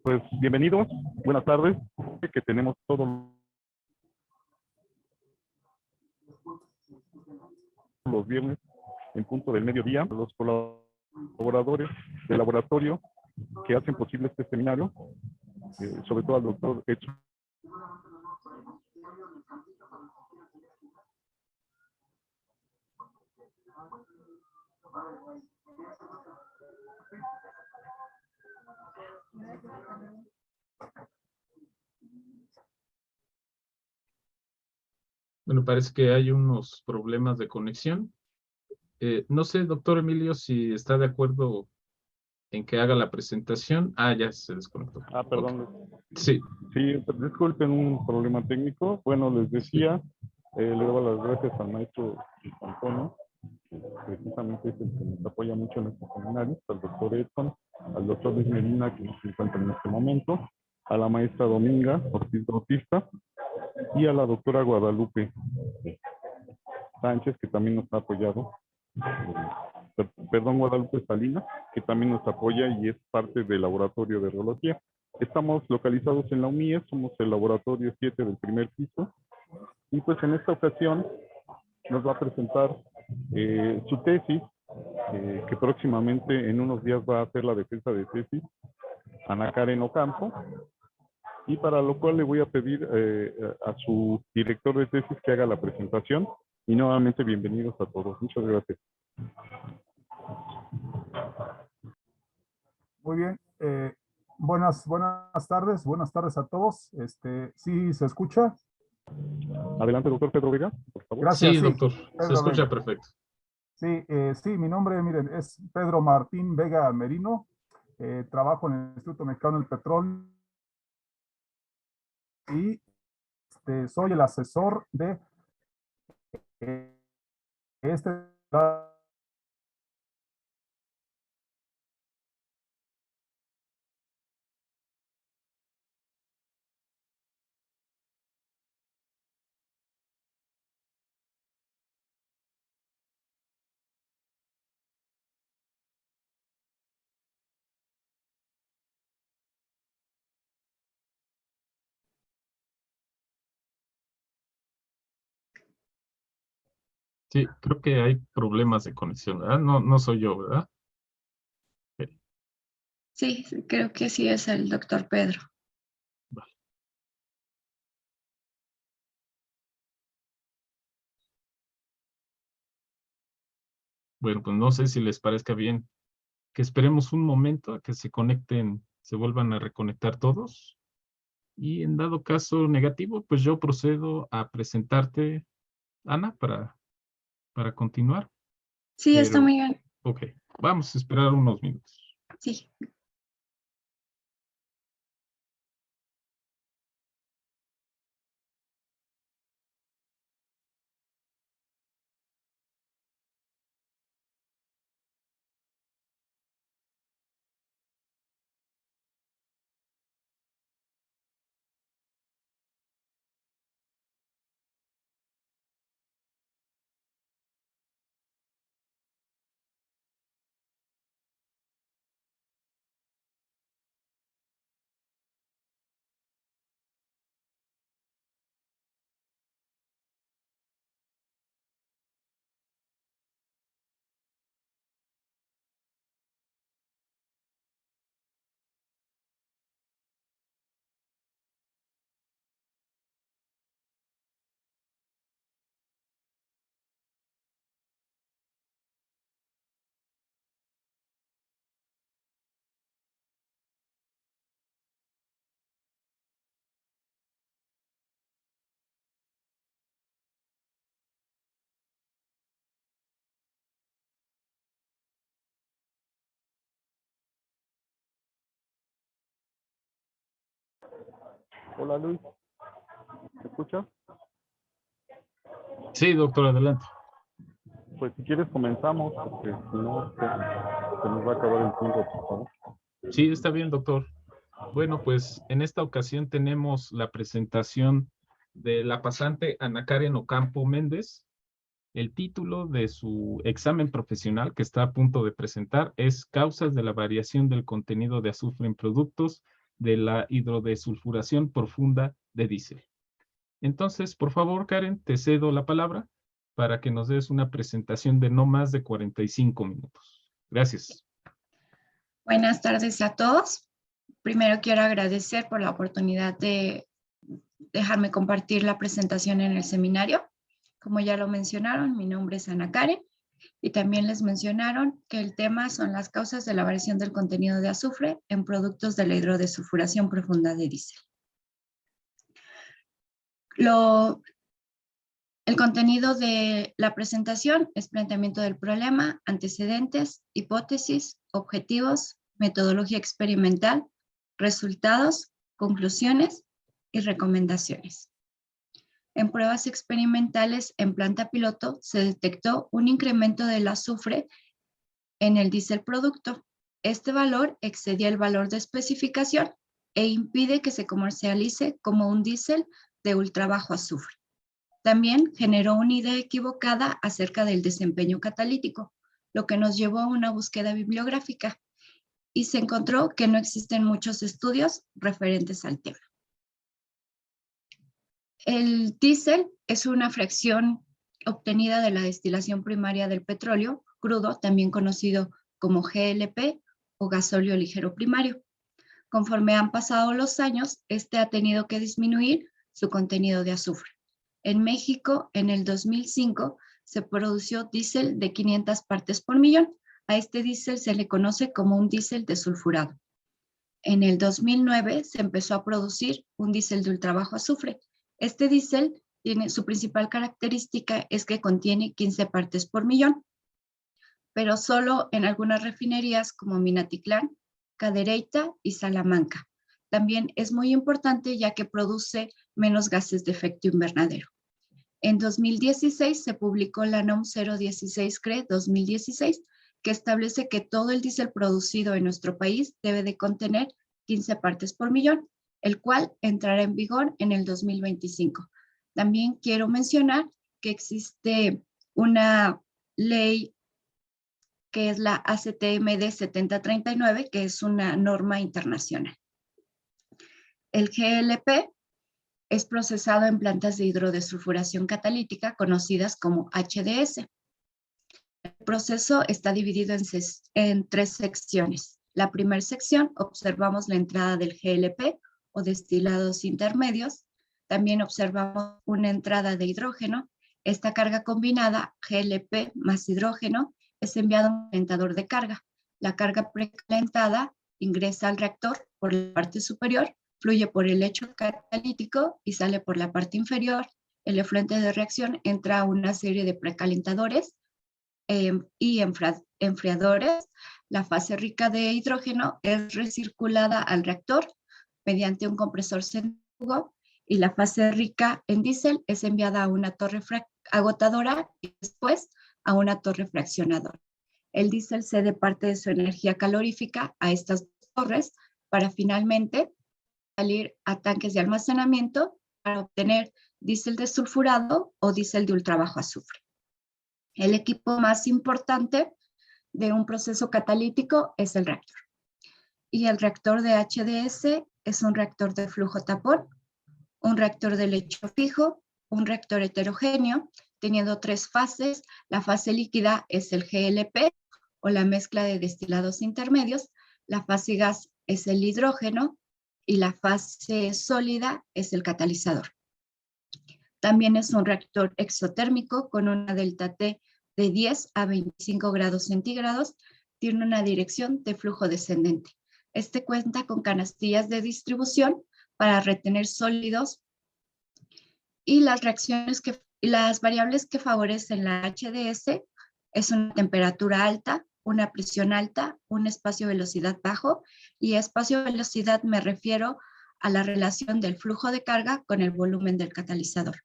Pues bienvenidos, buenas tardes, que tenemos todos los viernes en punto del mediodía, los colaboradores del laboratorio que hacen posible este seminario, sobre todo al doctor Edson. Bueno, parece que hay unos problemas de conexión. No sé, doctor Emilio, si está de acuerdo en que haga la presentación. Ah, ya se desconectó. Perdón. Okay. Sí. Sí, disculpen un problema técnico. Bueno, les decía, le doy las gracias al maestro Antonio, que precisamente es el que nos apoya mucho en estos seminarios, al doctor Edson, al doctor Luis Medina, que nos encuentra en este momento, a la maestra Dominga Ortiz Bautista y a la doctora Guadalupe Sánchez, que también nos ha apoyado. Perdón, Guadalupe Salinas, que también nos apoya y es parte del laboratorio de radiología. Estamos localizados en la UMIE, somos el laboratorio 7 del primer piso, y pues en esta ocasión nos va a presentar su tesis, que próximamente en unos días va a hacer la defensa de tesis, Ana Karen Ocampo, y para lo cual le voy a pedir a su director de tesis que haga la presentación, y nuevamente bienvenidos a todos. Muchas gracias. Muy bien. Buenas tardes a todos. ¿Sí se escucha? Adelante, doctor Pedro Vega, por favor. Gracias. Sí, doctor. Pedro Se escucha Vega. perfecto. Sí, mi nombre, miren, es Pedro Martín Vega Merino. Trabajo en el Instituto Mexicano del Petróleo y soy el asesor de este. Sí, creo que hay problemas de conexión, ¿verdad? No soy yo, ¿verdad? Sí, creo que sí es el doctor Pedro. Vale. Bueno, pues no sé si les parezca bien que esperemos un momento a que se conecten, se vuelvan a reconectar todos. Y en dado caso negativo, pues yo procedo a presentarte, Ana, para continuar. Sí, está muy bien. Ok, vamos a esperar unos minutos. Sí. Hola, Luis. ¿Me escuchas? Sí, doctor, adelante. Pues si quieres comenzamos, porque si no, se nos va a acabar el tiempo, por favor. Sí, está bien, doctor. Bueno, pues en esta ocasión tenemos la presentación de la pasante Ana Karen Ocampo Méndez. El título de su examen profesional que está a punto de presentar es Causas de la variación del contenido de azufre en productos de la hidrodesulfuración profunda de diésel. Entonces, por favor, Karen, te cedo la palabra para que nos des una presentación de no más de 45 minutos. Gracias. Buenas tardes a todos. Primero quiero agradecer por la oportunidad de dejarme compartir la presentación en el seminario. Como ya lo mencionaron, mi nombre es Ana Karen y también les mencionaron que el tema son las causas de la variación del contenido de azufre en productos de la hidrodesulfuración profunda de diésel. El contenido de la presentación es planteamiento del problema, antecedentes, hipótesis, objetivos, metodología experimental, resultados, conclusiones y recomendaciones. En pruebas experimentales en planta piloto se detectó un incremento del azufre en el diésel producto. Este valor excedía el valor de especificación e impide que se comercialice como un diésel de ultra bajo azufre. También generó una idea equivocada acerca del desempeño catalítico, lo que nos llevó a una búsqueda bibliográfica y se encontró que no existen muchos estudios referentes al tema. El diésel es una fracción obtenida de la destilación primaria del petróleo crudo, también conocido como GLP o gasóleo ligero primario. Conforme han pasado los años, este ha tenido que disminuir su contenido de azufre. En México, en el 2005, se produjo diésel de 500 partes por millón. A este diésel se le conoce como un diésel desulfurado. En el 2009 se empezó a producir un diésel de ultrabajo azufre. Este diésel tiene su principal característica es que contiene 15 partes por millón, pero solo en algunas refinerías como Minatitlán, Cadereyta y Salamanca. También es muy importante ya que produce menos gases de efecto invernadero. En 2016 se publicó la NOM 016-CRE 2016, que establece que todo el diésel producido en nuestro país debe de contener 15 partes por millón, el cual entrará en vigor en el 2025. También quiero mencionar que existe una ley que es la ACTMD 7039, que es una norma internacional. El GLP es procesado en plantas de hidrodesulfuración catalítica conocidas como HDS. El proceso está dividido en 3 secciones. La primera sección observamos la entrada del GLP o destilados intermedios. También observamos una entrada de hidrógeno. Esta carga combinada, GLP más hidrógeno, es enviada a un calentador de carga. La carga precalentada ingresa al reactor por la parte superior, fluye por el lecho catalítico y sale por la parte inferior. El efluente de reacción entra a una serie de precalentadores y enfriadores. La fase rica de hidrógeno es recirculada al reactor mediante un compresor centrífugo y la fase rica en diésel es enviada a una torre agotadora y después a una torre fraccionadora. El diésel cede parte de su energía calorífica a estas torres para finalmente salir a tanques de almacenamiento para obtener diésel desulfurado o diésel de ultrabajo azufre. El equipo más importante de un proceso catalítico es el reactor. Y el reactor de HDS es un reactor de flujo tapón, un reactor de lecho fijo, un reactor heterogéneo, teniendo 3 fases. La fase líquida es el GLP o la mezcla de destilados intermedios, la fase gas es el hidrógeno y la fase sólida es el catalizador. También es un reactor exotérmico con una delta T de 10 a 25 grados centígrados, tiene una dirección de flujo descendente. Este cuenta con canastillas de distribución para retener sólidos y las variables que favorecen la HDS es una temperatura alta, una presión alta, un espacio-velocidad bajo, y espacio-velocidad me refiero a la relación del flujo de carga con el volumen del catalizador.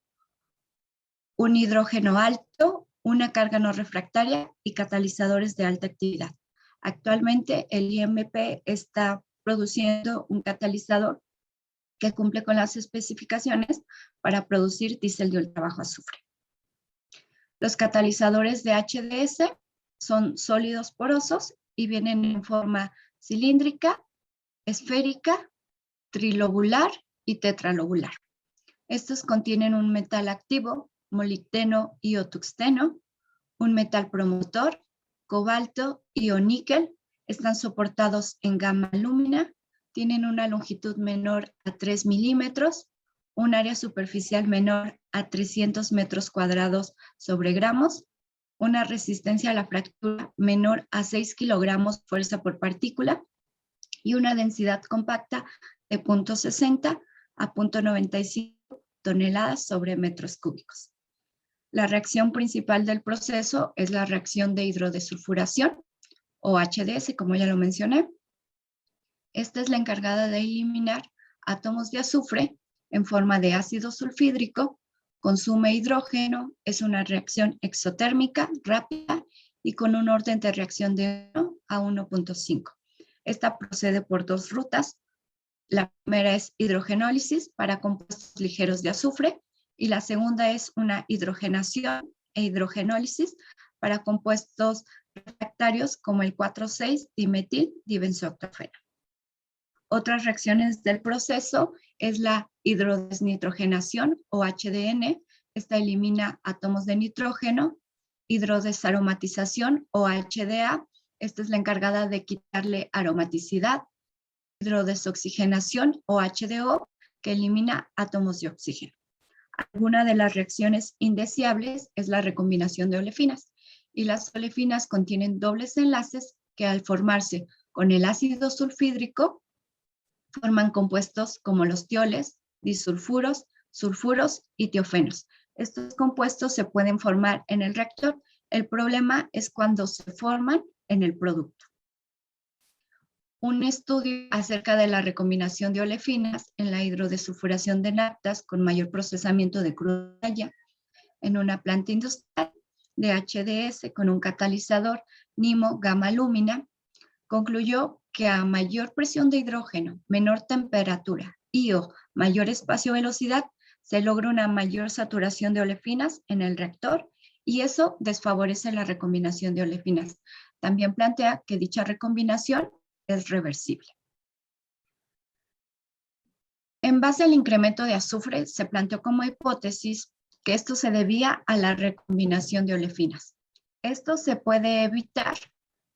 Un hidrógeno alto, una carga no refractaria y catalizadores de alta actividad. Actualmente el IMP está produciendo un catalizador que cumple con las especificaciones para producir diésel de ultrabajo azufre. Los catalizadores de HDS son sólidos porosos y vienen en forma cilíndrica, esférica trilobular y tetralobular. Estos contienen un metal activo, molibdeno y o tuxteno, un metal promotor, cobalto y o níquel. Están soportados en gamma lúmina, tienen una longitud menor a 3 milímetros, un área superficial menor a 300 metros cuadrados sobre gramos, una resistencia a la fractura menor a 6 kilogramos fuerza por partícula y una densidad compacta de 0.60 a 0.95 toneladas sobre metros cúbicos. La reacción principal del proceso es la reacción de hidrodesulfuración, o HDS, como ya lo mencioné. Esta es la encargada de eliminar átomos de azufre en forma de ácido sulfídrico, consume hidrógeno, es una reacción exotérmica rápida y con un orden de reacción de 1 a 1.5. Esta procede por dos rutas. La primera es hidrogenólisis para compuestos ligeros de azufre y la segunda es una hidrogenación e hidrogenólisis para compuestos refractarios como el 4,6-dimetil dibenzooctafeno. Otras reacciones del proceso es la hidrodesnitrogenación o HDN. Esta elimina átomos de nitrógeno. Hidrodesaromatización o HDA. Esta es la encargada de quitarle aromaticidad. Hidrodesoxigenación o HDO, que elimina átomos de oxígeno. Alguna de las reacciones indeseables es la recombinación de olefinas. Y las olefinas contienen dobles enlaces que al formarse con el ácido sulfídrico forman compuestos como los tioles, disulfuros, sulfuros y tiofenos. Estos compuestos se pueden formar en el reactor. El problema es cuando se forman en el producto. Un estudio acerca de la recombinación de olefinas en la hidrodesulfuración de naftas con mayor procesamiento de crudo en una planta industrial de HDS con un catalizador NIMO gamma lúmina concluyó que a mayor presión de hidrógeno, menor temperatura y o mayor espacio-velocidad, se logra una mayor saturación de olefinas en el reactor y eso desfavorece la recombinación de olefinas. También plantea que dicha recombinación es reversible. En base al incremento de azufre, se planteó como hipótesis que esto se debía a la recombinación de olefinas. Esto se puede evitar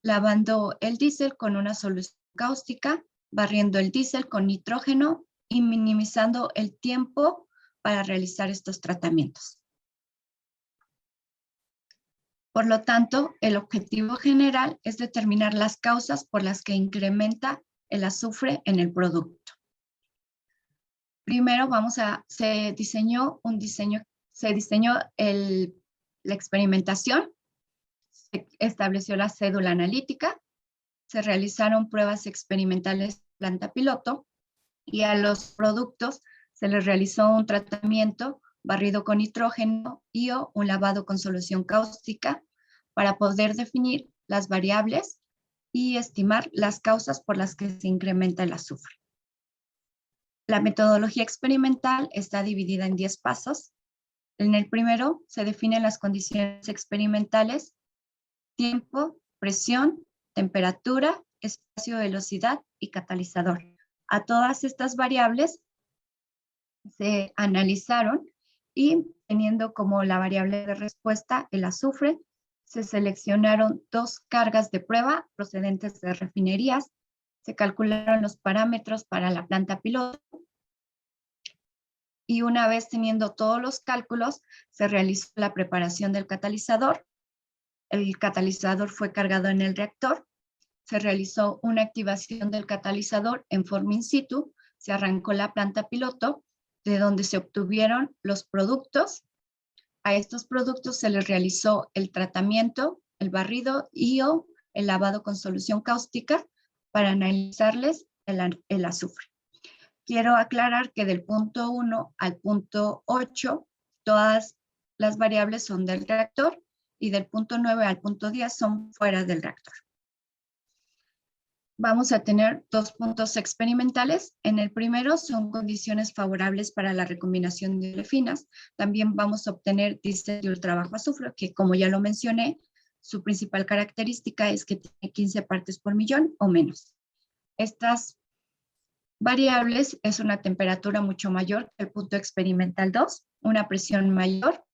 lavando el diésel con una solución cáustica, barriendo el diésel con nitrógeno y minimizando el tiempo para realizar estos tratamientos. Por lo tanto, el objetivo general es determinar las causas por las que incrementa el azufre en el producto. Primero se diseñó la experimentación, se estableció la cédula analítica, se realizaron pruebas experimentales de planta piloto y a los productos se les realizó un tratamiento barrido con nitrógeno y o un lavado con solución cáustica para poder definir las variables y estimar las causas por las que se incrementa el azufre. La metodología experimental está dividida en 10 pasos. En el primero se definen las condiciones experimentales, tiempo, presión, temperatura, espacio, velocidad y catalizador. A todas estas variables se analizaron y teniendo como la variable de respuesta el azufre, se seleccionaron 2 cargas de prueba procedentes de refinerías, se calcularon los parámetros para la planta piloto y una vez teniendo todos los cálculos, se realizó la preparación del catalizador. El catalizador fue cargado en el reactor, se realizó una activación del catalizador en forma in situ, se arrancó la planta piloto, de donde se obtuvieron los productos. A estos productos se les realizó el tratamiento, el barrido y o el lavado con solución cáustica para analizarles el azufre. Quiero aclarar que del punto 1 al punto 8, todas las variables son del reactor y del punto 9 al punto 10 son fuera del reactor. Vamos a tener 2 puntos experimentales. En el primero son condiciones favorables para la recombinación de olefinas. También vamos a obtener diésel de ultra bajo azufre, que como ya lo mencioné, su principal característica es que tiene 15 partes por millón o menos. Estas Variables es una temperatura mucho mayor que el punto experimental 2, una presión mayor,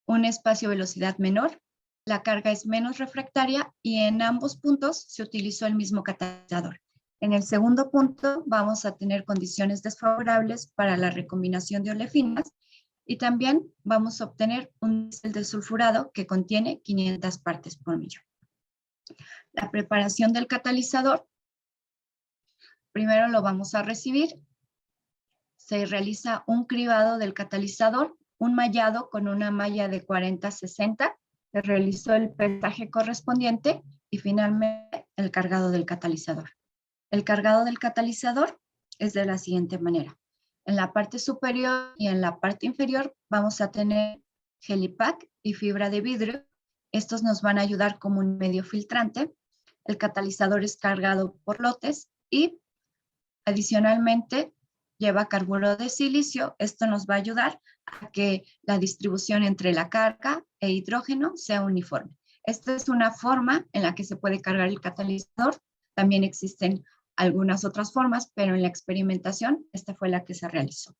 un espacio-velocidad menor, la carga es menos refractaria y en ambos puntos se utilizó el mismo catalizador. En el segundo punto vamos a tener condiciones desfavorables para la recombinación de olefinas y también vamos a obtener un diésel desulfurado que contiene 500 partes por millón. La preparación del catalizador, primero lo vamos a recibir. Se realiza un cribado del catalizador, un mallado con una malla de 40-60, se realizó el pesaje correspondiente y finalmente el cargado del catalizador. El cargado del catalizador es de la siguiente manera. En la parte superior y en la parte inferior vamos a tener Gelipack y fibra de vidrio. Estos nos van a ayudar como un medio filtrante. El catalizador es cargado por lotes y adicionalmente lleva carburo de silicio. Esto nos va a ayudar a que la distribución entre la carga e hidrógeno sea uniforme. Esta es una forma en la que se puede cargar el catalizador. También existen algunas otras formas, pero en la experimentación esta fue la que se realizó.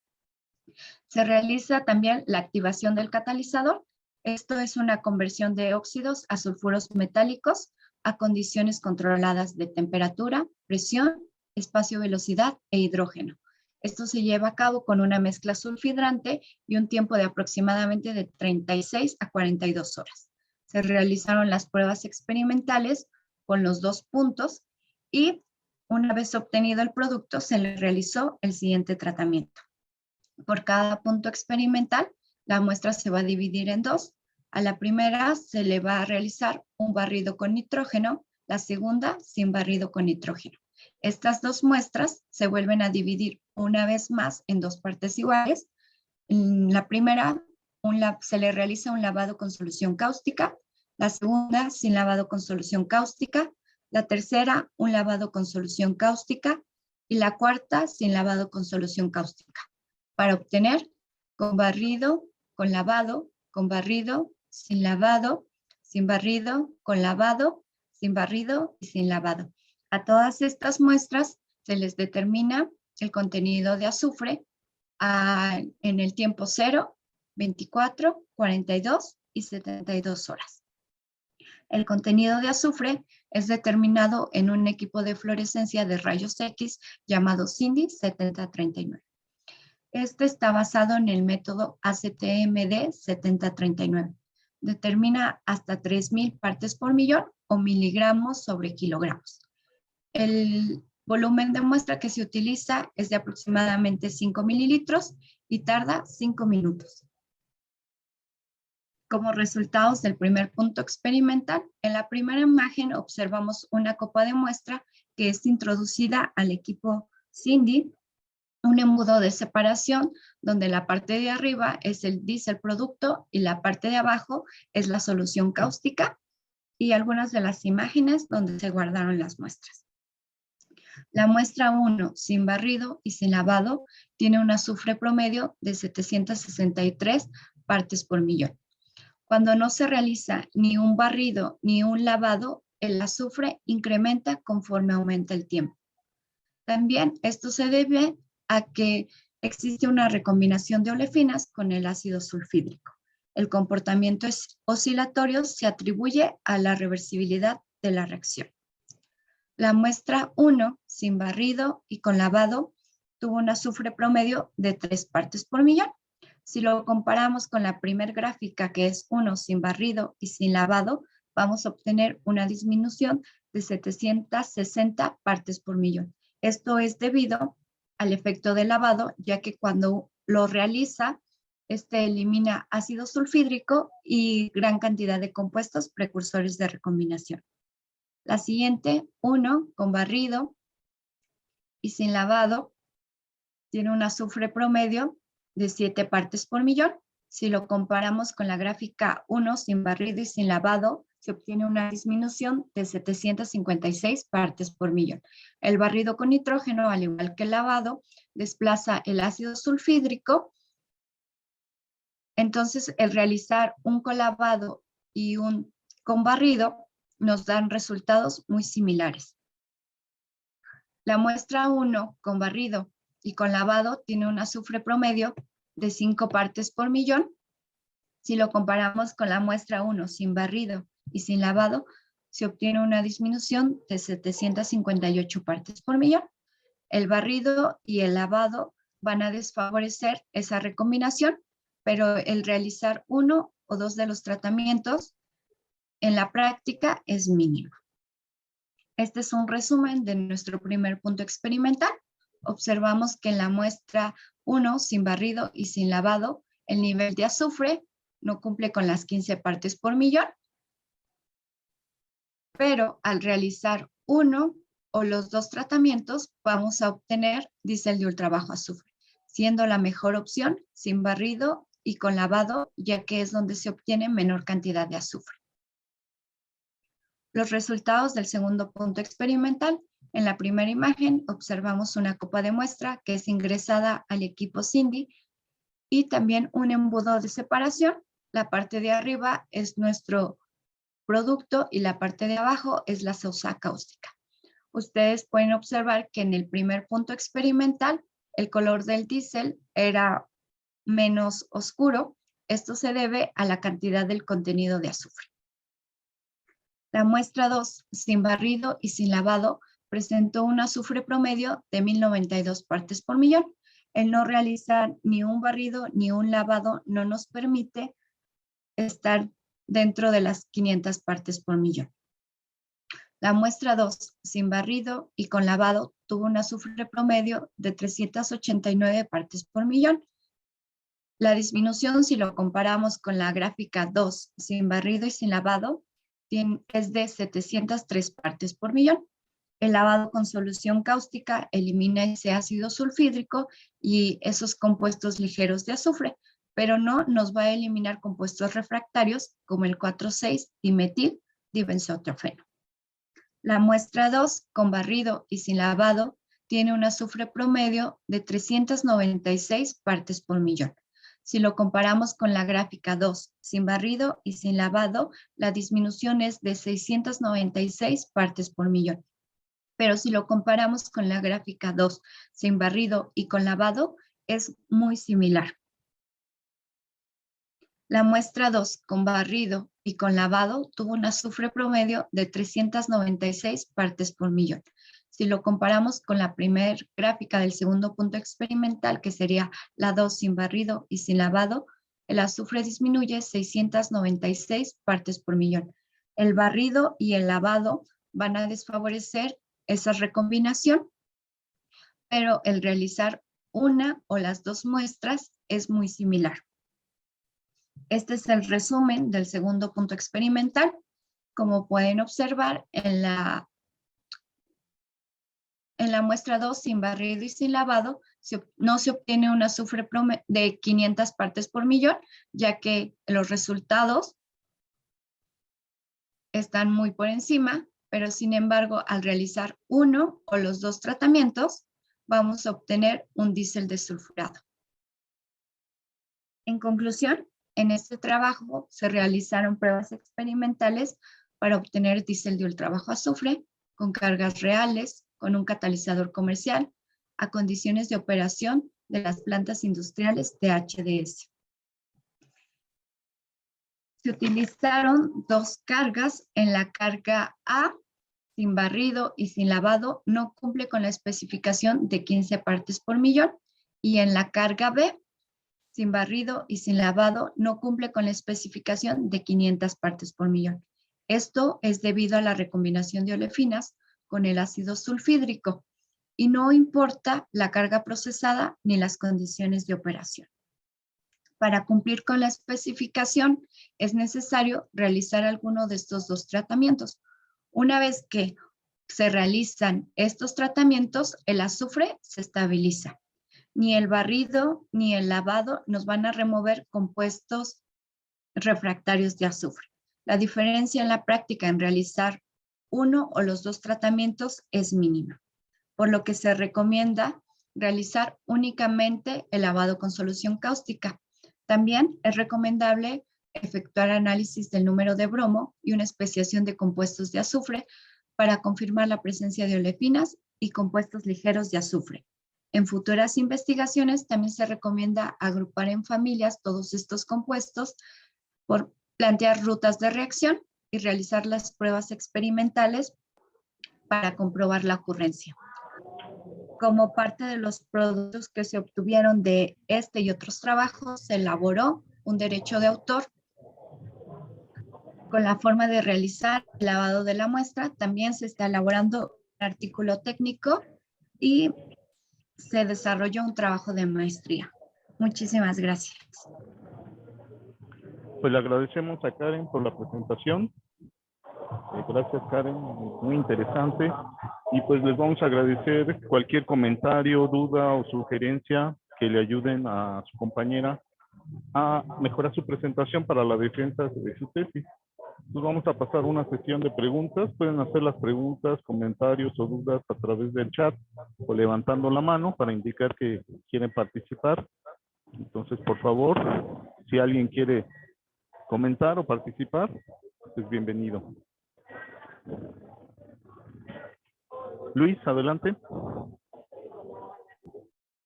Se realiza también la activación del catalizador. Esto es una conversión de óxidos a sulfuros metálicos a condiciones controladas de temperatura, presión, espacio-velocidad e hidrógeno. Esto se lleva a cabo con una mezcla sulfidrante y un tiempo de aproximadamente de 36 a 42 horas. Se realizaron las pruebas experimentales con los dos puntos y una vez obtenido el producto se le realizó el siguiente tratamiento. Por cada punto experimental, la muestra se va a dividir en dos. A la primera se le va a realizar un barrido con nitrógeno, la segunda sin barrido con nitrógeno. Estas dos muestras se vuelven a dividir una vez más en dos partes iguales. En la primera se le realiza un lavado con solución cáustica, la segunda sin lavado con solución cáustica, la tercera un lavado con solución cáustica y la cuarta sin lavado con solución cáustica. Para obtener con barrido, con lavado, con barrido, sin lavado, sin barrido, con lavado, sin barrido y sin lavado. A todas estas muestras se les determina el contenido de azufre en el tiempo 0, 24, 42 y 72 horas. El contenido de azufre es determinado en un equipo de fluorescencia de rayos X llamado CINDI 7039. Este está basado en el método ACTMD 7039. Determina hasta 3.000 partes por millón o miligramos sobre kilogramos. El volumen de muestra que se utiliza es de aproximadamente 5 mililitros y tarda 5 minutos. Como resultados del primer punto experimental, en la primera imagen observamos una copa de muestra que es introducida al equipo CINDI, un embudo de separación donde la parte de arriba es el diésel producto y la parte de abajo es la solución cáustica y algunas de las imágenes donde se guardaron las muestras. La muestra 1 sin barrido y sin lavado tiene un azufre promedio de 763 partes por millón. Cuando no se realiza ni un barrido ni un lavado, el azufre incrementa conforme aumenta el tiempo. También esto se debe a que existe una recombinación de olefinas con el ácido sulfídrico. El comportamiento oscilatorio se atribuye a la reversibilidad de la reacción. La muestra 1, sin barrido y con lavado, tuvo un azufre promedio de 3 partes por millón. Si lo comparamos con la primera gráfica, que es 1 sin barrido y sin lavado, vamos a obtener una disminución de 760 partes por millón. Esto es debido al efecto de lavado, ya que cuando lo realiza, elimina ácido sulfídrico y gran cantidad de compuestos precursores de recombinación. La siguiente, 1 con barrido y sin lavado, tiene un azufre promedio de 7 partes por millón. Si lo comparamos con la gráfica 1 sin barrido y sin lavado, se obtiene una disminución de 756 partes por millón. El barrido con nitrógeno, al igual que el lavado, desplaza el ácido sulfídrico. Entonces, el realizar un colavado y un con barrido nos dan resultados muy similares. La muestra 1 con barrido y con lavado tiene un azufre promedio de 5 partes por millón. Si lo comparamos con la muestra 1 sin barrido y sin lavado, se obtiene una disminución de 758 partes por millón. El barrido y el lavado van a desfavorecer esa recombinación, pero el realizar uno o dos de los tratamientos en la práctica es mínimo. Este es un resumen de nuestro primer punto experimental. Observamos que en la muestra 1 sin barrido y sin lavado, el nivel de azufre no cumple con las 15 partes por millón, pero al realizar uno o los dos tratamientos vamos a obtener diésel de ultra bajo azufre, siendo la mejor opción sin barrido y con lavado, ya que es donde se obtiene menor cantidad de azufre. Los resultados del segundo punto experimental. En la primera imagen observamos una copa de muestra que es ingresada al equipo Cindy y también un embudo de separación. La parte de arriba es nuestro producto y la parte de abajo es la sauza cáustica. Ustedes pueden observar que en el primer punto experimental el color del diésel era menos oscuro. Esto se debe a la cantidad del contenido de azufre. La muestra 2, sin barrido y sin lavado, presentó un azufre promedio de 1092 partes por millón. El no realizar ni un barrido ni un lavado no nos permite estar dentro de las 500 partes por millón. La muestra 2, sin barrido y con lavado, tuvo un azufre promedio de 389 partes por millón. La disminución, si lo comparamos con la gráfica 2, sin barrido y sin lavado, es de 703 partes por millón. El lavado con solución cáustica elimina ese ácido sulfídrico y esos compuestos ligeros de azufre, pero no nos va a eliminar compuestos refractarios como el 4,6-dimetil dibenzotrofeno. La muestra 2, con barrido y sin lavado, tiene un azufre promedio de 396 partes por millón. Si lo comparamos con la gráfica 2, sin barrido y sin lavado, la disminución es de 696 partes por millón. Pero si lo comparamos con la gráfica 2, sin barrido y con lavado, es muy similar. La muestra 2, con barrido y con lavado, tuvo un azufre promedio de 396 partes por millón. Si lo comparamos con la primera gráfica del segundo punto experimental, que sería la 2 sin barrido y sin lavado, el azufre disminuye 696 partes por millón. El barrido y el lavado van a desfavorecer esa recombinación, pero el realizar una o las dos muestras es muy similar. Este es el resumen del segundo punto experimental. Como pueden observar, en la muestra 2, sin barrido y sin lavado, no se obtiene un azufre de 500 partes por millón, ya que los resultados están muy por encima, pero sin embargo, al realizar uno o los dos tratamientos, vamos a obtener un diésel desulfurado. En conclusión, en este trabajo se realizaron pruebas experimentales para obtener diésel de ultra bajo azufre con cargas reales, con un catalizador comercial, a condiciones de operación de las plantas industriales de HDS. Se utilizaron dos cargas. En la carga A, sin barrido y sin lavado, no cumple con la especificación de 15 partes por millón, y en la carga B, sin barrido y sin lavado, no cumple con la especificación de 500 partes por millón. Esto es debido a la recombinación de olefinas con el ácido sulfídrico y no importa la carga procesada ni las condiciones de operación. Para cumplir con la especificación es necesario realizar alguno de estos dos tratamientos. Una vez que se realizan estos tratamientos, el azufre se estabiliza. Ni el barrido ni el lavado nos van a remover compuestos refractarios de azufre. La diferencia en la práctica en realizar uno o los dos tratamientos es mínima, por lo que se recomienda realizar únicamente el lavado con solución cáustica. También es recomendable efectuar análisis del número de bromo y una especiación de compuestos de azufre para confirmar la presencia de olefinas y compuestos ligeros de azufre. En futuras investigaciones también se recomienda agrupar en familias todos estos compuestos por plantear rutas de reacción y realizar las pruebas experimentales para comprobar la ocurrencia. Como parte de los productos que se obtuvieron de este y otros trabajos, se elaboró un derecho de autor con la forma de realizar el lavado de la muestra. También se está elaborando un artículo técnico y se desarrolló un trabajo de maestría. Muchísimas gracias. Pues le agradecemos a Karen por la presentación. Gracias, Karen, muy interesante. Y pues les vamos a agradecer cualquier comentario, duda o sugerencia que le ayuden a su compañera a mejorar su presentación para la defensa de su tesis. Nos vamos a pasar una sesión de preguntas. Pueden hacer las preguntas, comentarios o dudas a través del chat o levantando la mano para indicar que quieren participar. Entonces, por favor, si alguien quiere comentar o participar, pues bienvenido. Luis, adelante.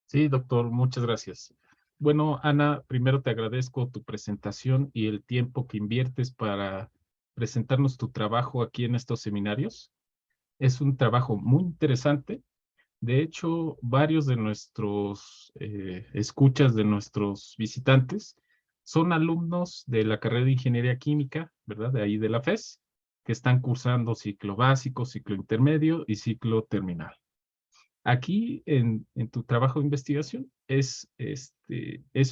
Sí, doctor, muchas gracias. Bueno, Ana, primero te agradezco tu presentación y el tiempo que inviertes para presentarnos tu trabajo aquí en estos seminarios. Es un trabajo muy interesante. De hecho, varios de nuestros escuchas, de nuestros visitantes, son alumnos de la carrera de Ingeniería Química, ¿verdad? De ahí de la FES, que están cursando ciclo básico, ciclo intermedio y ciclo terminal. Aquí, en tu trabajo de investigación, es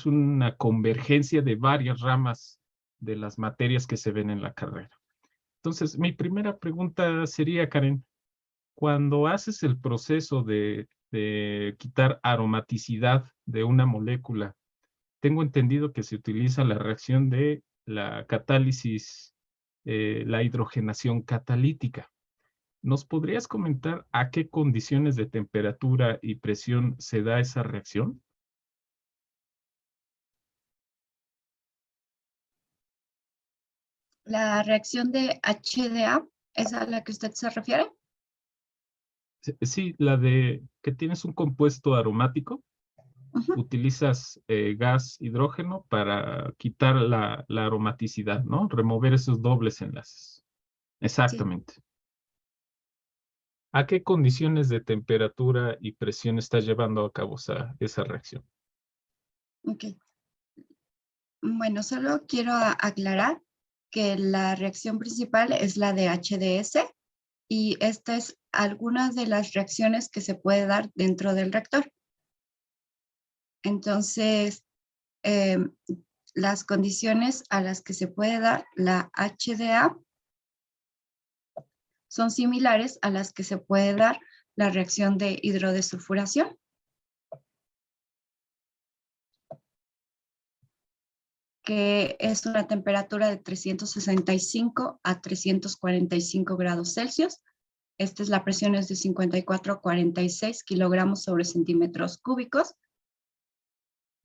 una convergencia de varias ramas de las materias que se ven en la carrera. Entonces, mi primera pregunta sería, Karen, cuando haces el proceso de quitar aromaticidad de una molécula, tengo entendido que se utiliza la reacción de la catálisis, la hidrogenación catalítica. ¿Nos podrías comentar a qué condiciones de temperatura y presión se da esa reacción? La reacción de HDA, ¿es a la que usted se refiere? Sí, la de que tienes un compuesto aromático, utilizas gas hidrógeno para quitar la aromaticidad, ¿no? Remover esos dobles enlaces. Exactamente. ¿A qué condiciones de temperatura y presión estás llevando a cabo esa reacción? Ok. Bueno, solo quiero aclarar que la reacción principal es la de HDS y esta es algunas de las reacciones que se puede dar dentro del reactor. Entonces, las condiciones a las que se puede dar la HDA son similares a las que se puede dar la reacción de hidrodesulfuración. Que es una temperatura de 365 a 345 grados Celsius. Esta es la presión, es de 54 a 46 kilogramos sobre centímetros cúbicos.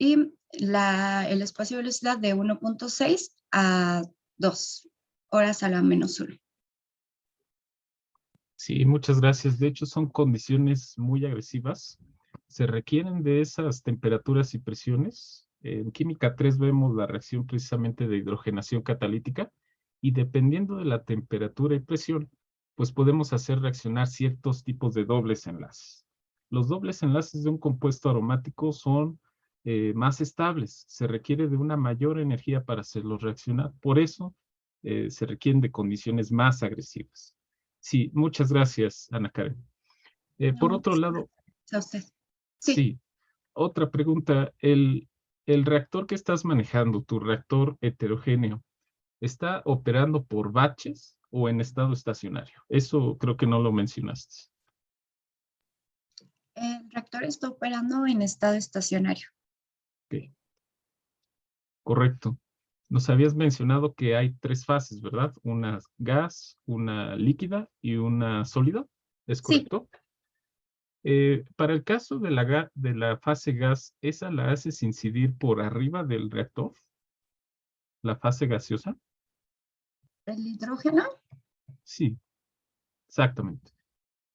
Y el espacio de velocidad de 1.6 a 2 horas a la -1. Sí, muchas gracias. De hecho, son condiciones muy agresivas. Se requieren de esas temperaturas y presiones. En química 3 vemos la reacción precisamente de hidrogenación catalítica y dependiendo de la temperatura y presión, pues podemos hacer reaccionar ciertos tipos de dobles enlaces. Los dobles enlaces de un compuesto aromático son más estables. Se requiere de una mayor energía para hacerlos reaccionar. Por eso se requieren de condiciones más agresivas. Sí, muchas gracias, Ana Karen. Por otro lado, ¿A usted? Sí. sí, otra pregunta. El reactor que estás manejando, tu reactor heterogéneo, ¿está operando por baches o en estado estacionario? Eso creo que no lo mencionaste. El reactor está operando en estado estacionario. Ok, correcto. Nos habías mencionado que hay 3 fases, ¿verdad? Una gas, una líquida y una sólida. ¿Es Sí. correcto? Para el caso de la fase gas, ¿esa la haces incidir por arriba del reactor? ¿La fase gaseosa? ¿El hidrógeno? Sí, exactamente.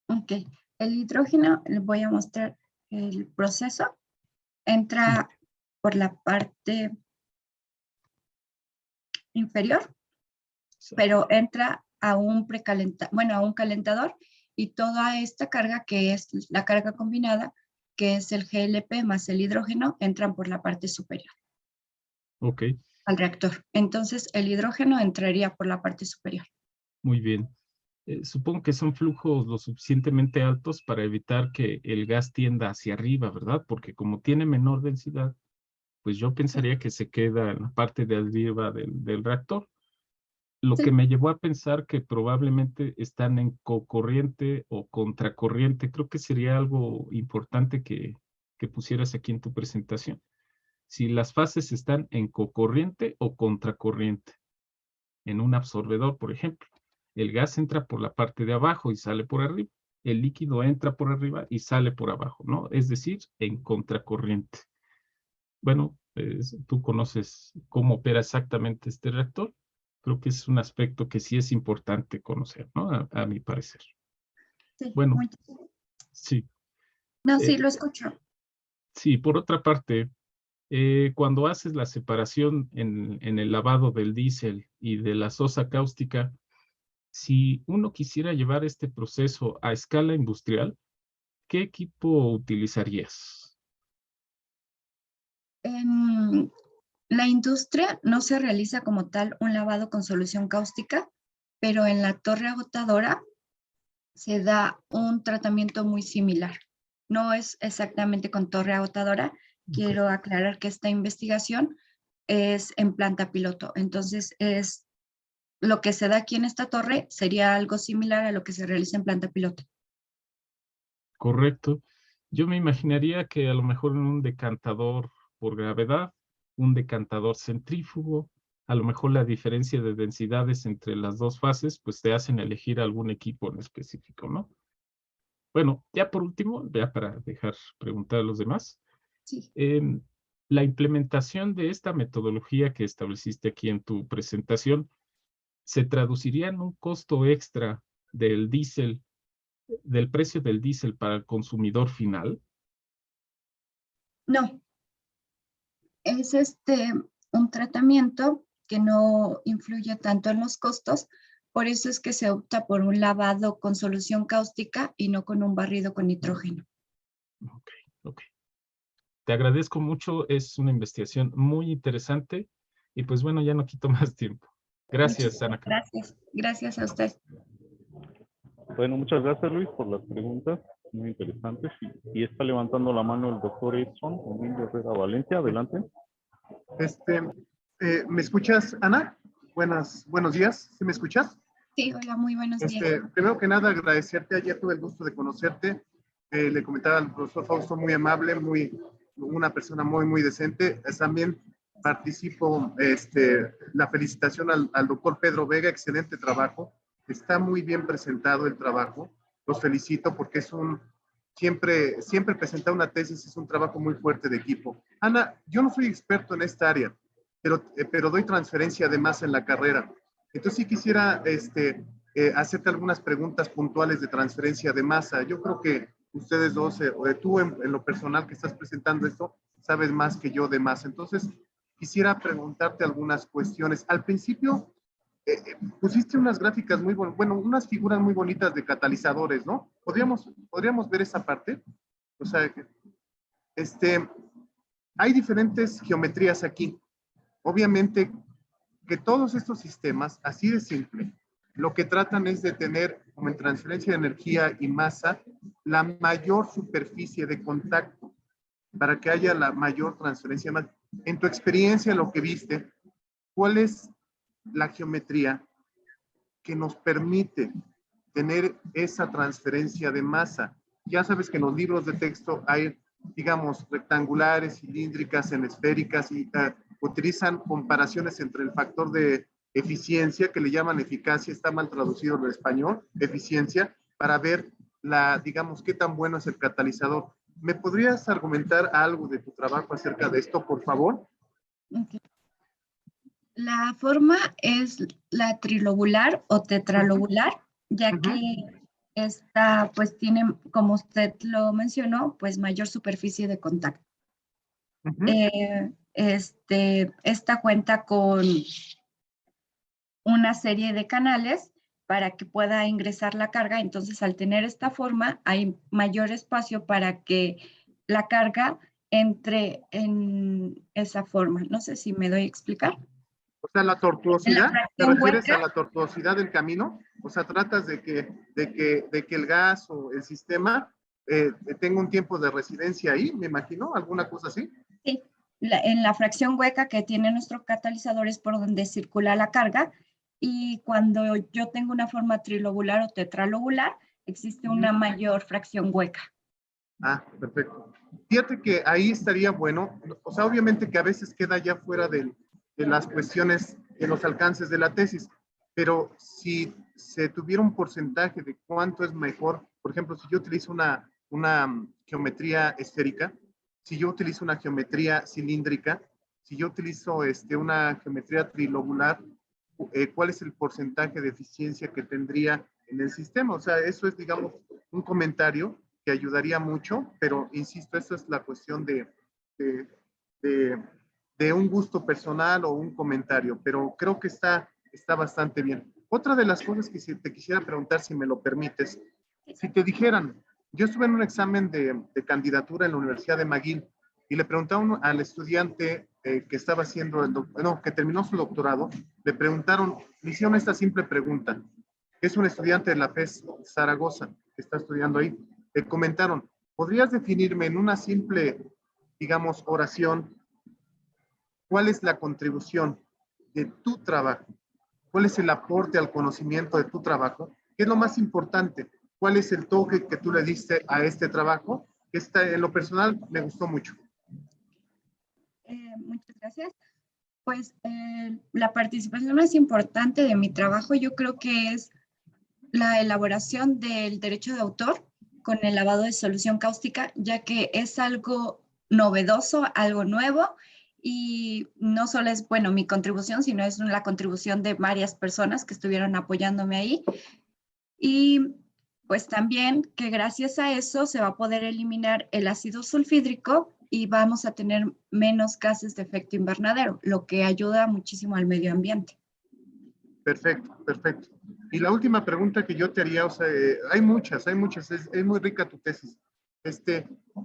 Ok. El hidrógeno, le voy a mostrar el proceso, entra por la parte inferior, pero entra a un a un calentador, y toda esta carga, que es la carga combinada, que es el GLP más el hidrógeno, entran por la parte superior Ok, al reactor. Entonces, el hidrógeno entraría por la parte superior. muy bien. Supongo que son flujos lo suficientemente altos para evitar que el gas tienda hacia arriba, ¿verdad? Porque como tiene menor densidad, pues yo pensaría que se queda en la parte de arriba del reactor. Lo que Sí. me llevó a pensar que probablemente están en cocorriente o contracorriente. Creo que sería algo importante que pusieras aquí en tu presentación. Si las fases están en cocorriente o contracorriente. En un absorbedor, por ejemplo, el gas entra por la parte de abajo y sale por arriba. El líquido entra por arriba y sale por abajo, ¿no? Es decir, en contracorriente. Bueno, tú conoces cómo opera exactamente este reactor. Creo que es un aspecto que sí es importante conocer, ¿no? A mi parecer. Sí, Bueno, sí. no, sí, Eh, lo escucho. sí, por otra parte, cuando haces la separación en el lavado del diésel y de la sosa cáustica, si uno quisiera llevar este proceso a escala industrial, ¿qué equipo utilizarías? En la industria no se realiza como tal un lavado con solución cáustica, pero en la torre agotadora se da un tratamiento muy similar. No es exactamente con torre agotadora. Ok, Quiero aclarar que esta investigación es en planta piloto. Entonces, es lo que se da aquí en esta torre sería algo similar a lo que se realiza en planta piloto. correcto. Yo me imaginaría que a lo mejor en un decantador por gravedad, un decantador centrífugo, a lo mejor la diferencia de densidades entre las dos fases, pues te hacen elegir algún equipo en específico, ¿no? Bueno, ya por último, ya para dejar preguntar a los demás, Sí. em, la implementación de esta metodología que estableciste aquí en tu presentación, ¿se traduciría en un costo extra del diésel, del precio del diésel para el consumidor final? No, es un tratamiento que no influye tanto en los costos, por eso es que se opta por un lavado con solución cáustica y no con un barrido con nitrógeno. Ok, ok. Te agradezco mucho, es una investigación muy interesante y pues bueno, ya no quito más tiempo. Gracias, Muchísimas Ana. gracias. Gracias a usted. Bueno, muchas gracias, Luis, por las preguntas muy interesantes. Y está levantando la mano el doctor Edson Emilio Herrera Valencia. Adelante. ¿Me escuchas, Ana? Buenos días. ¿Sí me escuchas? Sí, hola, muy buenos días. Primero que nada, agradecerte. Ayer tuve el gusto de conocerte. Le comentaba al profesor Fausto, muy amable, una persona muy decente. También participo, la felicitación al doctor Pedro Vega, excelente trabajo. Está muy bien presentado el trabajo. Los felicito porque siempre presentar una tesis es un trabajo muy fuerte de equipo. Ana, yo no soy experto en esta área, pero doy transferencia de masa en la carrera. Entonces sí quisiera hacerte algunas preguntas puntuales de transferencia de masa. Yo creo que ustedes dos, tú en lo personal que estás presentando esto, sabes más que yo de masa. Entonces quisiera preguntarte algunas cuestiones. Al principio pusiste unas gráficas unas figuras muy bonitas de catalizadores, ¿no? ¿Podríamos ver esa parte? O sea, hay diferentes geometrías aquí. Obviamente que todos estos sistemas, así de simple, lo que tratan es de tener, como en transferencia de energía y masa, la mayor superficie de contacto para que haya la mayor transferencia de masa. En tu experiencia, lo que viste, ¿cuál es la geometría que nos permite tener esa transferencia de masa? Ya sabes que en los libros de texto hay, digamos, rectangulares, cilíndricas, esféricas y utilizan comparaciones entre el factor de eficiencia, que le llaman eficacia, está mal traducido en español, eficiencia, para ver digamos, qué tan bueno es el catalizador. ¿Me podrías argumentar algo de tu trabajo acerca de esto, por favor? Okay. La forma es la trilobular o tetralobular, ya que esta pues tiene, como usted lo mencionó, pues mayor superficie de contacto. Ujú. Esta cuenta con una serie de canales para que pueda ingresar la carga. Entonces, al tener esta forma, hay mayor espacio para que la carga entre en esa forma. No sé si me doy a explicar. O sea, la En la tortuosidad, ¿te fracción refieres a hueca, la tortuosidad del camino? O sea, tratas de que el gas o el sistema tenga un tiempo de residencia ahí, me imagino, alguna cosa así. sí, en la fracción hueca que tiene nuestro catalizador es por donde circula la carga, y cuando yo tengo una forma trilobular o tetralobular, existe una mayor fracción hueca. Ah, perfecto. Fíjate que ahí estaría bueno, o sea, obviamente que a veces queda ya fuera de las cuestiones, de los alcances de la tesis, pero si se tuviera un porcentaje de cuánto es mejor, por ejemplo, si yo utilizo una geometría esférica, si yo utilizo una geometría cilíndrica, si yo utilizo una geometría trilobular, ¿cuál es el porcentaje de eficiencia que tendría en el sistema? O sea, eso es, digamos, un comentario que ayudaría mucho, pero insisto, eso es la cuestión de, de, de un gusto personal o un comentario, pero creo que está bastante bien. Otra de las cosas que te quisiera preguntar, si me lo permites, si te dijeran, yo estuve en un examen de candidatura en la Universidad de McGill y le preguntaron al estudiante que estaba haciendo que terminó su doctorado, le preguntaron, le hicieron esta simple pregunta, es un estudiante de la FES Zaragoza, que está estudiando ahí, le comentaron, ¿podrías definirme en una simple, digamos, oración, cuál es la contribución de tu trabajo? ¿Cuál es el aporte al conocimiento de tu trabajo? ¿Qué es lo más importante? ¿Cuál es el toque que tú le diste a este trabajo? En lo personal me gustó mucho. Muchas gracias. Pues la participación más importante de mi trabajo yo creo que es la elaboración del derecho de autor con el lavado de solución cáustica, ya que es algo novedoso, algo nuevo, y no solo es, bueno, mi contribución, sino es la contribución de varias personas que estuvieron apoyándome ahí. Y pues también que gracias a eso se va a poder eliminar el ácido sulfídrico y vamos a tener menos gases de efecto invernadero, lo que ayuda muchísimo al medio ambiente. Perfecto, perfecto. Y la última pregunta que yo te haría, o sea, hay muchas, es muy rica tu tesis.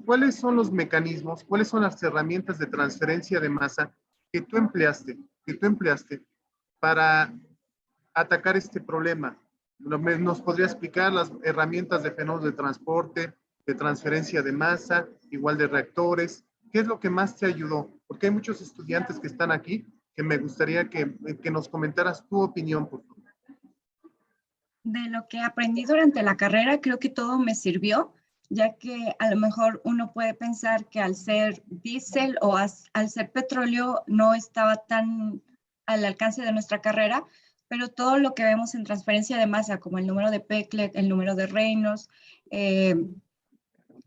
¿Cuáles son los mecanismos, cuáles son las herramientas de transferencia de masa que tú empleaste para atacar este problema? ¿Nos podría explicar las herramientas de fenómenos de transporte, de transferencia de masa, igual de reactores? ¿Qué es lo que más te ayudó? Porque hay muchos estudiantes que están aquí que me gustaría que nos comentaras tu opinión, por favor. De lo que aprendí durante la carrera, creo que todo me sirvió, ya que a lo mejor uno puede pensar que al ser diésel o al ser petróleo no estaba tan al alcance de nuestra carrera, pero todo lo que vemos en transferencia de masa, como el número de Peclet, el número de Reynolds,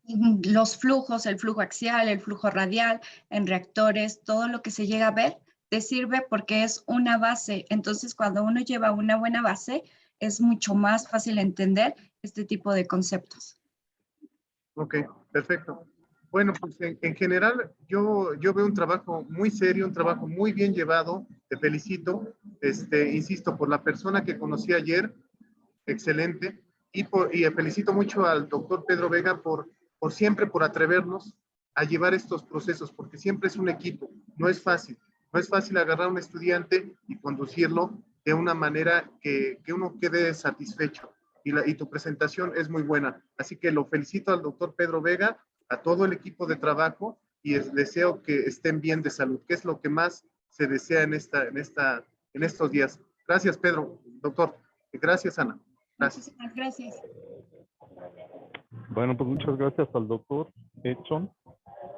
los flujos, el flujo axial, el flujo radial, en reactores, todo lo que se llega a ver, te sirve porque es una base. Entonces, cuando uno lleva una buena base, es mucho más fácil entender este tipo de conceptos. Ok, perfecto. Bueno, pues en general yo veo un trabajo muy serio, un trabajo muy bien llevado. Te felicito. Insisto, por la persona que conocí ayer, excelente. Y felicito mucho al doctor Pedro Vega por siempre, por atrevernos a llevar estos procesos, porque siempre es un equipo, no es fácil. No es fácil agarrar a un estudiante y conducirlo de una manera que uno quede satisfecho. Y tu presentación es muy buena. Así que lo felicito al doctor Pedro Vega, a todo el equipo de trabajo, y deseo que estén bien de salud, que es lo que más se desea en estos días. Gracias, Pedro, doctor. Gracias, Ana. Gracias. Muchísimas gracias. Bueno, pues muchas gracias al doctor Edson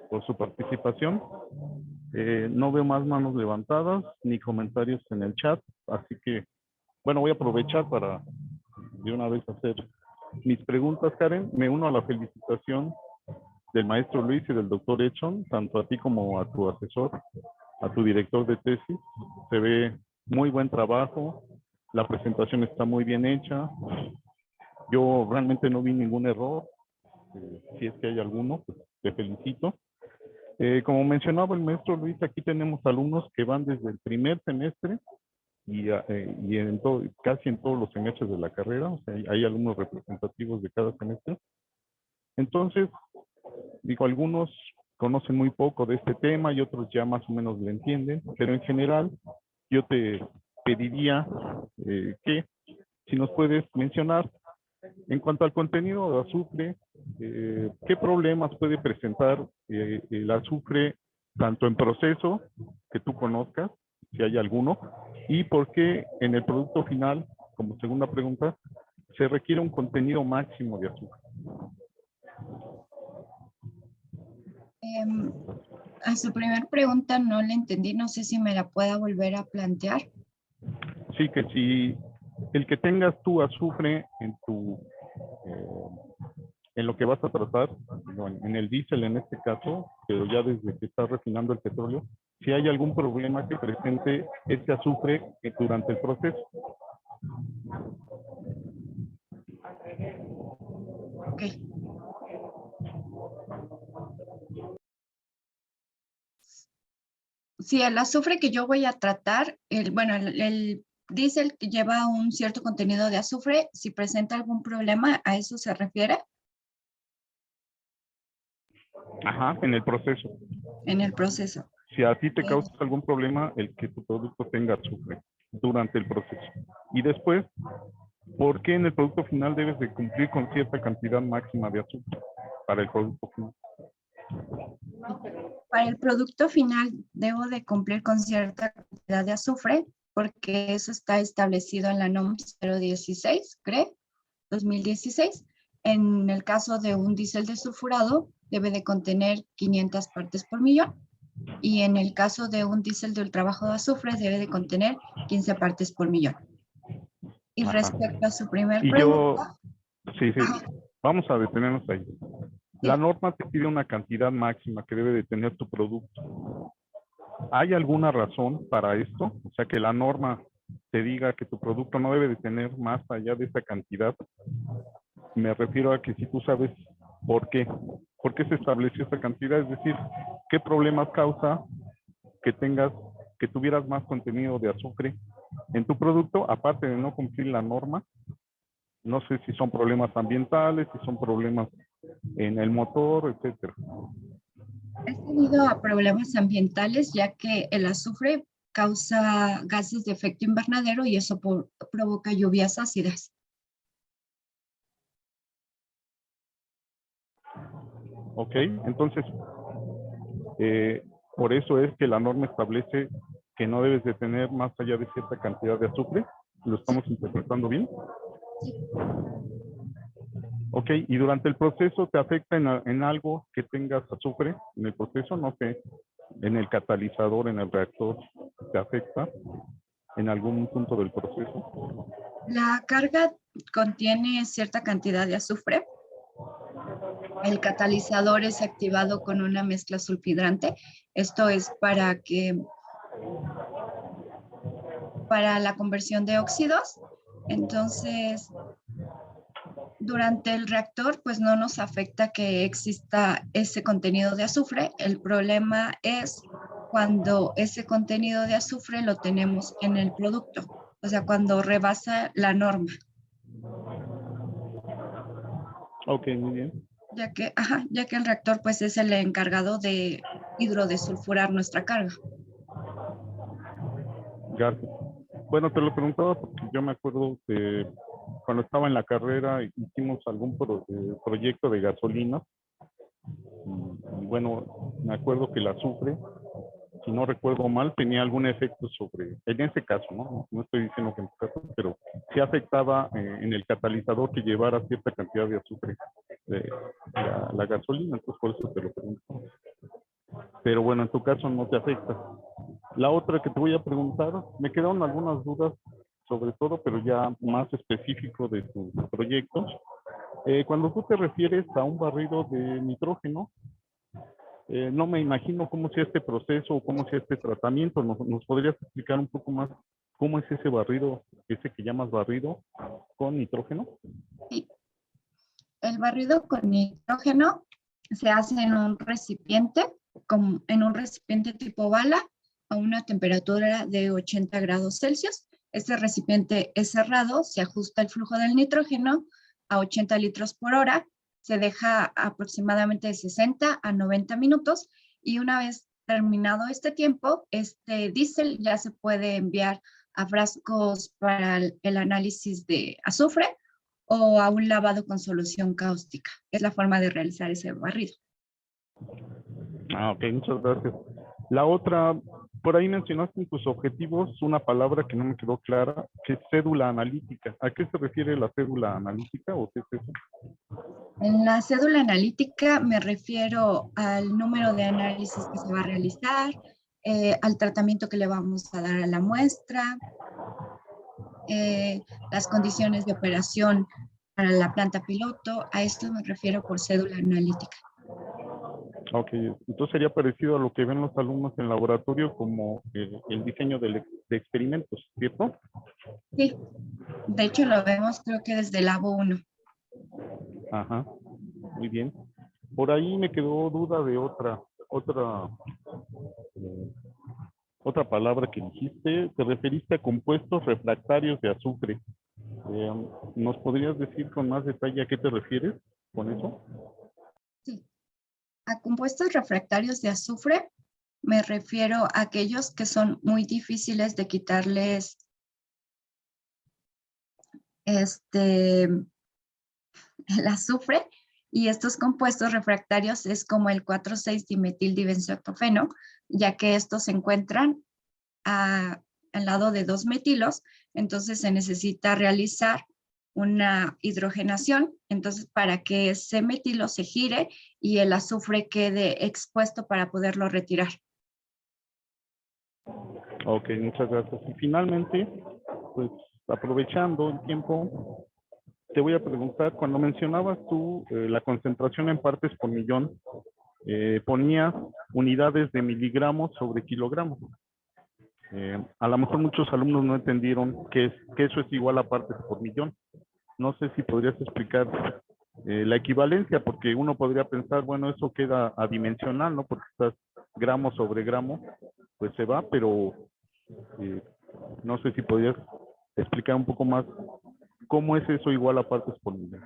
por su participación. No veo más manos levantadas ni comentarios en el chat, así que, bueno, voy a aprovechar para de una vez hacer mis preguntas, Karen. Me uno a la felicitación del maestro Luis y del doctor Edson, tanto a ti como a tu asesor, a tu director de tesis. Se ve muy buen trabajo, la presentación está muy bien hecha. Yo realmente no vi ningún error. Si es que hay alguno, pues te felicito. Como mencionaba el maestro Luis, aquí tenemos alumnos que van desde el primer semestre y casi en todos los semestres de la carrera. O sea, hay alumnos representativos de cada semestre. Entonces, digo, algunos conocen muy poco de este tema y otros ya más o menos lo entienden, pero en general yo te pediría que si nos puedes mencionar en cuanto al contenido de azufre, ¿qué problemas puede presentar el azufre tanto en proceso que tú conozcas, si hay alguno, y por qué en el producto final, como segunda pregunta, se requiere un contenido máximo de azufre? A su primera pregunta no le entendí, no sé si me la pueda volver a plantear. Sí, que si el que tengas tú azufre en en lo que vas a tratar, en el diésel en este caso, pero ya desde que estás refinando el petróleo, si hay algún problema que presente este azufre durante el proceso. Ok. Sí, el azufre que yo voy a tratar, el diésel que lleva un cierto contenido de azufre, si presenta algún problema, ¿a eso se refiere? Ajá, en el proceso. En el proceso. Si a ti te causa algún problema el que tu producto tenga azufre durante el proceso. Y después, ¿por qué en el producto final debes de cumplir con cierta cantidad máxima de azufre para el producto final? Para el producto final debo de cumplir con cierta cantidad de azufre porque eso está establecido en la NOM 016, creo, 2016. En el caso de un diésel desulfurado debe de contener 500 partes por millón y en el caso de un diésel de ultrabajo de azufre debe de contener 15 partes por millón. Y Ajá. respecto a su primer Y pregunta, sí, ajá, vamos a detenernos ahí. La norma te pide una cantidad máxima que debe de tener tu producto. ¿Hay alguna razón para esto? O sea, que la norma te diga que tu producto no debe de tener más allá de esa cantidad. Me refiero a que si tú sabes por qué se estableció esa cantidad, es decir, qué problemas causa que tuvieras más contenido de azufre en tu producto, aparte de no cumplir la norma. No sé si son problemas ambientales, si son problemas en el motor, etcétera. he tenido problemas ambientales ya que el azufre causa gases de efecto invernadero y eso provoca lluvias ácidas. Ok, entonces, por eso es que la norma establece que no debes de tener más allá de cierta cantidad de azufre. ¿Lo estamos interpretando bien? Sí. Ok, y durante el proceso te afecta en algo que tengas azufre en el proceso, no sé, en el catalizador, en el reactor, ¿te afecta en algún punto del proceso? La carga contiene cierta cantidad de azufre. El catalizador es activado con una mezcla sulfidrante. Esto es para la conversión de óxidos. Entonces, durante el reactor, pues no nos afecta que exista ese contenido de azufre. El problema es cuando ese contenido de azufre lo tenemos en el producto, o sea, cuando rebasa la norma. Ok, muy bien. Ya que el reactor pues es el encargado de hidrodesulfurar nuestra carga. Gracias. Bueno, te lo preguntaba porque yo me acuerdo que cuando estaba en la carrera hicimos algún proyecto de gasolina y bueno, me acuerdo que el azufre, si no recuerdo mal, tenía algún efecto en este caso, no estoy diciendo que en tu caso, pero sí afectaba en el catalizador que llevara cierta cantidad de azufre de la gasolina, entonces por eso te lo pregunto. Pero bueno, en tu caso no te afecta. La otra que te voy a preguntar, me quedaron algunas dudas sobre todo, pero ya más específico de tus proyectos. Cuando tú te refieres a un barrido de nitrógeno, no me imagino cómo sea este proceso o cómo sea este tratamiento. ¿Nos podrías explicar un poco más cómo es ese barrido, ese que llamas barrido con nitrógeno? Sí, El barrido con nitrógeno se hace en un recipiente, en un recipiente tipo bala, a una temperatura de 80 grados Celsius. Este recipiente es cerrado, se ajusta el flujo del nitrógeno a 80 litros por hora, se deja aproximadamente de 60 a 90 minutos y una vez terminado este tiempo, este diésel ya se puede enviar a frascos para el análisis de azufre o a un lavado con solución cáustica. Es la forma de realizar ese barrido. Ok, muchas gracias. La otra, por ahí mencionaste en tus objetivos una palabra que no me quedó clara, que es cédula analítica. ¿A qué se refiere la cédula analítica o qué es eso? En la cédula analítica me refiero al número de análisis que se va a realizar, al tratamiento que le vamos a dar a la muestra, las condiciones de operación para la planta piloto. A esto me refiero por cédula analítica. Ok, entonces sería parecido a lo que ven los alumnos en laboratorio como el diseño de experimentos, ¿cierto? Sí, de hecho lo vemos creo que desde el Labo 1. Ajá, muy bien. Por ahí me quedó duda de otra palabra que dijiste. Te referiste a compuestos refractarios de azufre. ¿Nos podrías decir con más detalle a qué te refieres con eso? Sí. A compuestos refractarios de azufre me refiero a aquellos que son muy difíciles de quitarles el azufre, y estos compuestos refractarios es como el 4,6-dimetildibenzoatofeno, ya que estos se encuentran al lado de 2 metilos, entonces se necesita realizar una hidrogenación, entonces para que ese metilo se gire y el azufre quede expuesto para poderlo retirar. Ok, muchas gracias. Y finalmente, pues aprovechando el tiempo, te voy a preguntar, cuando mencionabas tú la concentración en partes por millón, ponías unidades de miligramos sobre kilogramos. A lo mejor muchos alumnos no entendieron que eso es igual a partes por millón. No sé si podrías explicar la equivalencia, porque uno podría pensar, bueno, eso queda adimensional, ¿no? Porque estás gramo sobre gramo, pues se va, pero no sé si podrías explicar un poco más cómo es eso igual a partes por millón.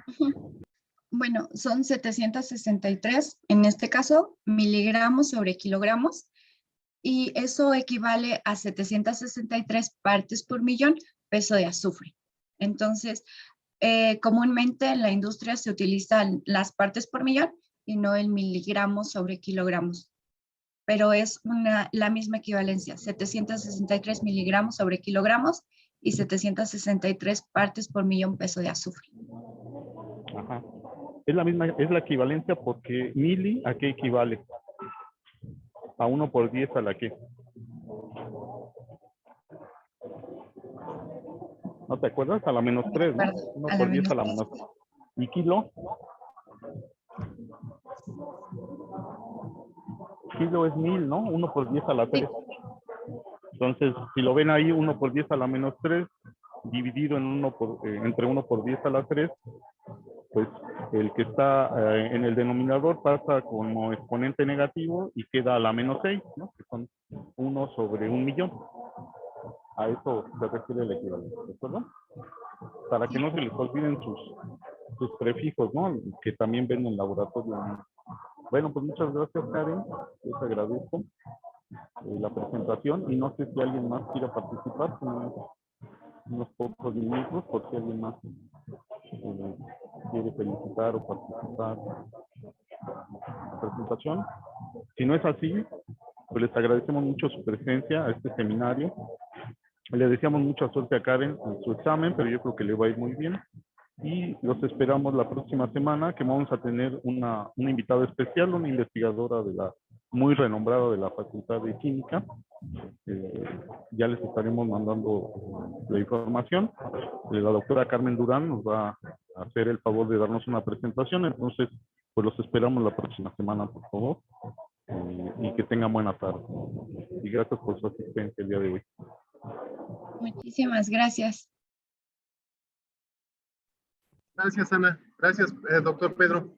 Bueno, son 763, en este caso, miligramos sobre kilogramos, y eso equivale a 763 partes por millón peso de azufre. Entonces, comúnmente en la industria se utilizan las partes por millón y no el miligramos sobre kilogramos, pero es la misma equivalencia, 763 miligramos sobre kilogramos y 763 partes por millón peso de azufre. Ajá. Es la equivalencia porque mili, ¿a qué equivale? A 1 por 10 a la qué. ¿No te acuerdas? A la menos 3, ¿no? 1 por 10 a la menos 3. ¿Y kilo? Kilo es 1000, ¿no? 1 por 10 a la 3. Entonces, si lo ven ahí, 1 por 10 a la menos 3, dividido en entre 1 por 10 a la 3, pues el que está en el denominador pasa como exponente negativo y queda a la menos 6, ¿no? Que son 1 sobre 1.000.000. A eso se refiere el equivalente, ¿de acuerdo? Para que no se les olviden sus prefijos, ¿no? Que también ven en el laboratorio. Bueno, pues muchas gracias, Karen. Les agradezco la presentación y no sé si alguien más quiera participar. Unos pocos minutos, por si alguien más quiere felicitar o participar en la presentación. Si no es así, pues les agradecemos mucho su presencia a este seminario. Le deseamos mucha suerte a Karen en su examen, pero yo creo que le va a ir muy bien. Y los esperamos la próxima semana, que vamos a tener una invitada especial, una investigadora muy renombrada de la Facultad de Química. Ya les estaremos mandando la información. La doctora Carmen Durán nos va a hacer el favor de darnos una presentación, entonces pues los esperamos la próxima semana, por favor, y que tengan buena tarde. Y gracias por su asistencia el día de hoy. Muchísimas gracias. Gracias, Ana. Gracias, doctor Pedro.